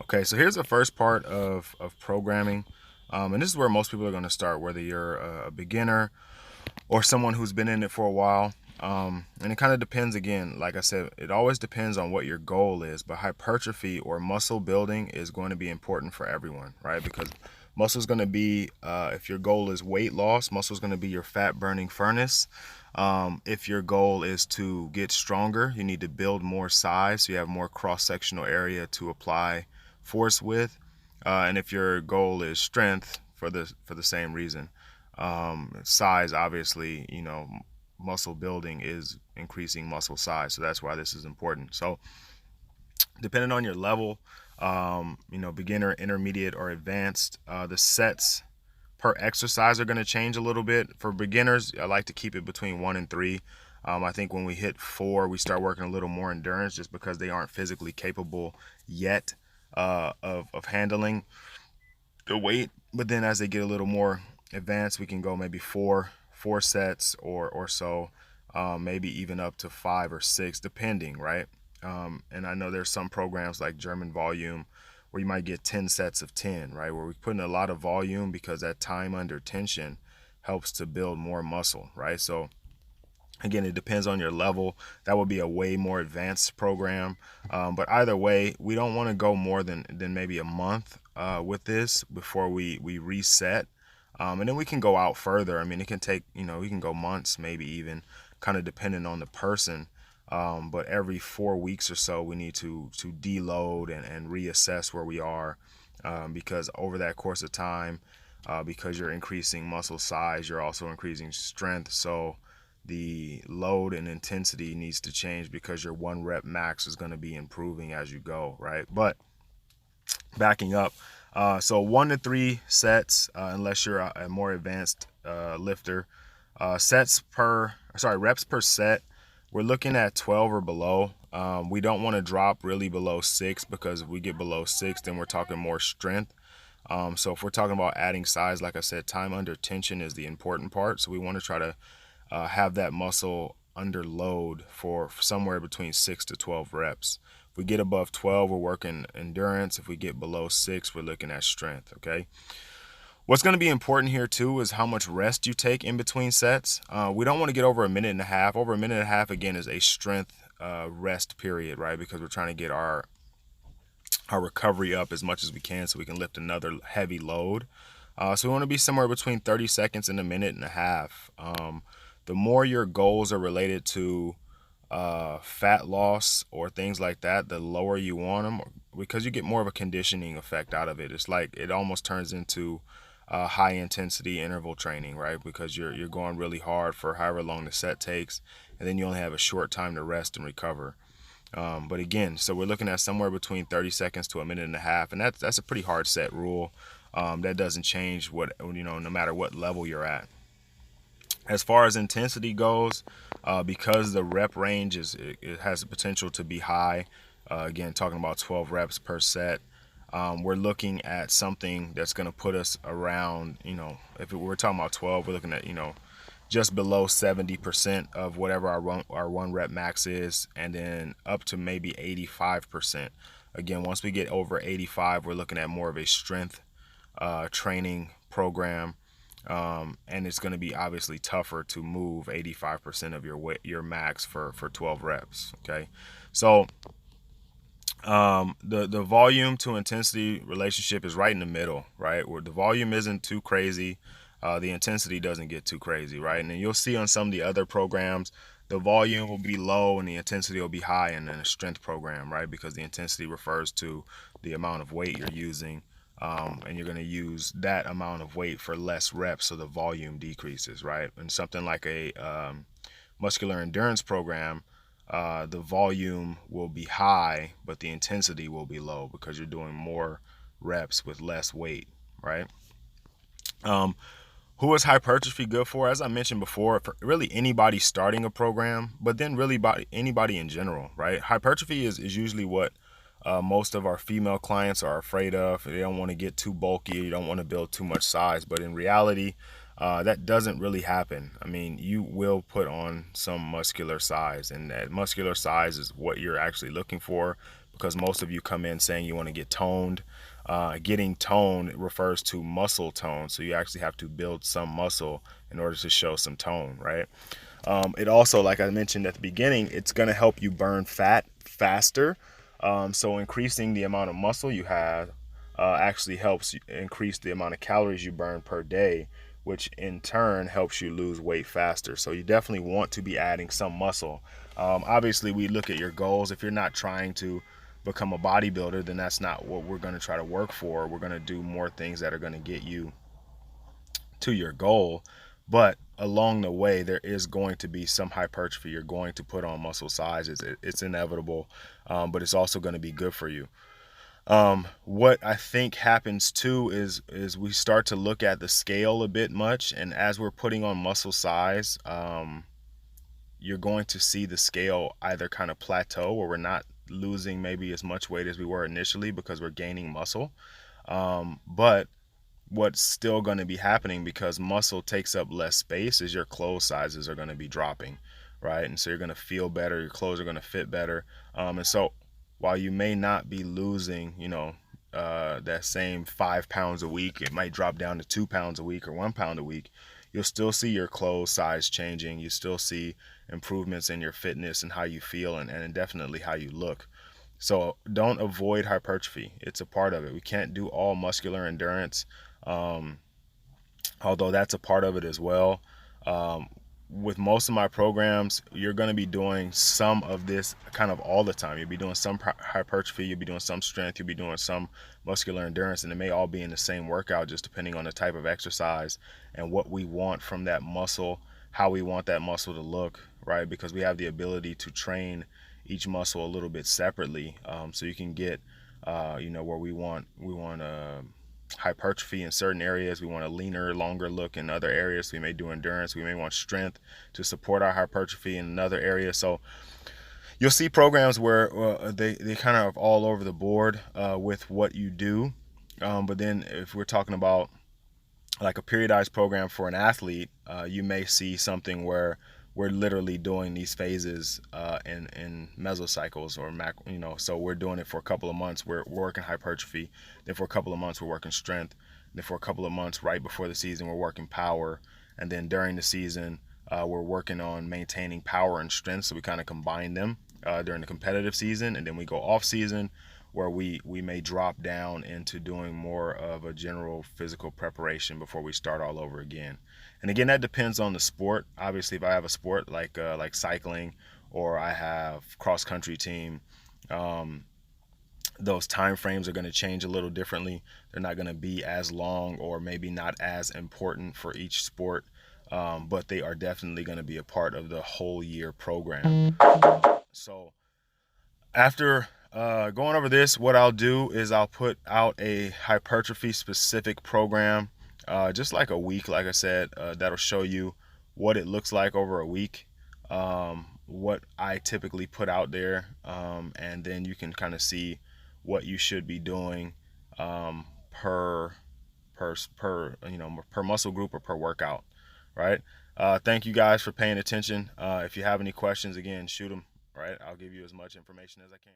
Okay, so here's the first part of programming. And this is where most people are going to start, whether you're a beginner or someone who's been in it for a while. And it kind of depends, again, like I said, it always depends on what your goal is. But hypertrophy or muscle building is going to be important for everyone, right? Because muscle is going to be, if your goal is weight loss, muscle is going to be your fat burning furnace. If your goal is to get stronger, you need to build more size so you have more cross sectional area to apply force with. And if your goal is strength, for the same reason. Size, obviously, muscle building is increasing muscle size, so that's why this is important. So depending on your level, beginner, intermediate, or advanced, the sets per exercise are going to change a little bit. For beginners, I like to keep it between 1 and 3. I think when we hit 4, we start working a little more endurance, just because they aren't physically capable yet of handling the weight. But then as they get a little more advanced, we can go maybe four sets or so, maybe even up to 5 or 6, depending, right? And I know there's some programs like German volume where you might get 10 sets of 10, right? Where we put in a lot of volume because that time under tension helps to build more muscle, right? So again, it depends on your level. That would be a way more advanced program. But either way, we don't want to go more than maybe a month with this before we reset. And then we can go out further. I mean, it can take, we can go months, maybe even, kind of depending on the person. But every 4 weeks or so, we need to deload and reassess where we are, because over that course of time, because you're increasing muscle size, you're also increasing strength. So the load and intensity needs to change because your 1 rep max is going to be improving as you go, right? But backing up, so 1 to 3 sets, unless you're a more advanced lifter. Reps per set, we're looking at 12 or below. We don't want to drop really below 6, because if we get below 6, then we're talking more strength. So if we're talking about adding size, like I said, time under tension is the important part. So we want to try to have that muscle under load for somewhere between 6 to 12 reps. If we get above 12, we're working endurance. If we get below 6, we're looking at strength, okay? What's going to be important here too is how much rest you take in between sets. We don't want to get over a minute and a half. Over a minute and a half, again, is a strength rest period, right? Because we're trying to get our recovery up as much as we can so we can lift another heavy load. So we want to be somewhere between 30 seconds and a minute and a half. The more your goals are related to fat loss or things like that, the lower you want them, because you get more of a conditioning effect out of it. It's like it almost turns into high intensity interval training, right? Because you're going really hard for however long the set takes, and then you only have a short time to rest and recover. But again, so we're looking at somewhere between 30 seconds to a minute and a half, and that's a pretty hard set rule. That doesn't change no matter what level you're at. As far as intensity goes, because the rep range it has the potential to be high. Again, talking about 12 reps per set. We're looking at something that's going to put us around, if we're talking about 12, we're looking at, just below 70% of whatever our 1 rep max is, and then up to maybe 85%. Again, once we get over 85, we're looking at more of a strength training program. And it's going to be obviously tougher to move 85% of your max for 12 reps. Okay, so the volume to intensity relationship is right in the middle, right? Where the volume isn't too crazy, the intensity doesn't get too crazy, right? And then you'll see on some of the other programs, the volume will be low and the intensity will be high in a strength program, right? Because the intensity refers to the amount of weight you're using. And you're going to use that amount of weight for less reps, so the volume decreases, right? And something like a muscular endurance program, the volume will be high, but the intensity will be low because you're doing more reps with less weight, right? Who is hypertrophy good for? As I mentioned before, for really anybody starting a program, but then really anybody in general, right? Hypertrophy is usually what most of our female clients are afraid of. They don't want to get too bulky. You don't want to build too much size. But in reality, that doesn't really happen. I mean, you will put on some muscular size, and that muscular size is what you're actually looking for, because most of you come in saying you want to get toned. Getting toned refers to muscle tone, so you actually have to build some muscle in order to show some tone, right? It also, like I mentioned at the beginning, it's going to help you burn fat faster. So increasing the amount of muscle you have actually helps increase the amount of calories you burn per day, which in turn helps you lose weight faster. So you definitely want to be adding some muscle. Obviously, we look at your goals. If you're not trying to become a bodybuilder, then that's not what we're going to try to work for. We're going to do more things that are going to get you to your goal. But along the way, there is going to be some hypertrophy. You're going to put on muscle size. It's inevitable, but it's also going to be good for you. What I think happens too is we start to look at the scale a bit much, and as we're putting on muscle size, you're going to see the scale either kind of plateau, where we're not losing maybe as much weight as we were initially because we're gaining muscle. But what's still going to be happening, because muscle takes up less space, is your clothes sizes are going to be dropping, right? And so you're going to feel better, your clothes are going to fit better. And so while you may not be losing, that same 5 pounds a week, it might drop down to 2 pounds a week or 1 pound a week. You'll still see your clothes size changing. You still see improvements in your fitness and how you feel, and definitely how you look. So don't avoid hypertrophy. It's a part of it. We can't do all muscular endurance, although that's a part of it as well. With most of my programs, you're going to be doing some of this kind of all the time. You'll be doing some hypertrophy, you'll be doing some strength, you'll be doing some muscular endurance, and it may all be in the same workout, just depending on the type of exercise and what we want from that muscle, how we want that muscle to look, right? Because we have the ability to train each muscle a little bit separately, so you can get, where we want hypertrophy in certain areas. We want a leaner, longer look in other areas. We may do endurance. We may want strength to support our hypertrophy in another area. So you'll see programs where they kind of all over the board with what you do. But then if we're talking about like a periodized program for an athlete, you may see something where we're literally doing these phases in mesocycles or so we're doing it for a couple of months, we're working hypertrophy, then for a couple of months we're working strength, then for a couple of months right before the season we're working power, and then during the season we're working on maintaining power and strength, so we kind of combine them during the competitive season, and then we go off season where we may drop down into doing more of a general physical preparation before we start all over again. And again, that depends on the sport. Obviously, if I have a sport like cycling, or I have cross country team, those time frames are going to change a little differently. They're not going to be as long, or maybe not as important for each sport, but they are definitely going to be a part of the whole year program. So after going over this, what I'll do is I'll put out a hypertrophy specific program, just like a week, like I said, that'll show you what it looks like over a week, what I typically put out there, and then you can kind of see what you should be doing per muscle group or per workout, right? Thank you guys for paying attention. If you have any questions, again, shoot them. Right, I'll give you as much information as I can.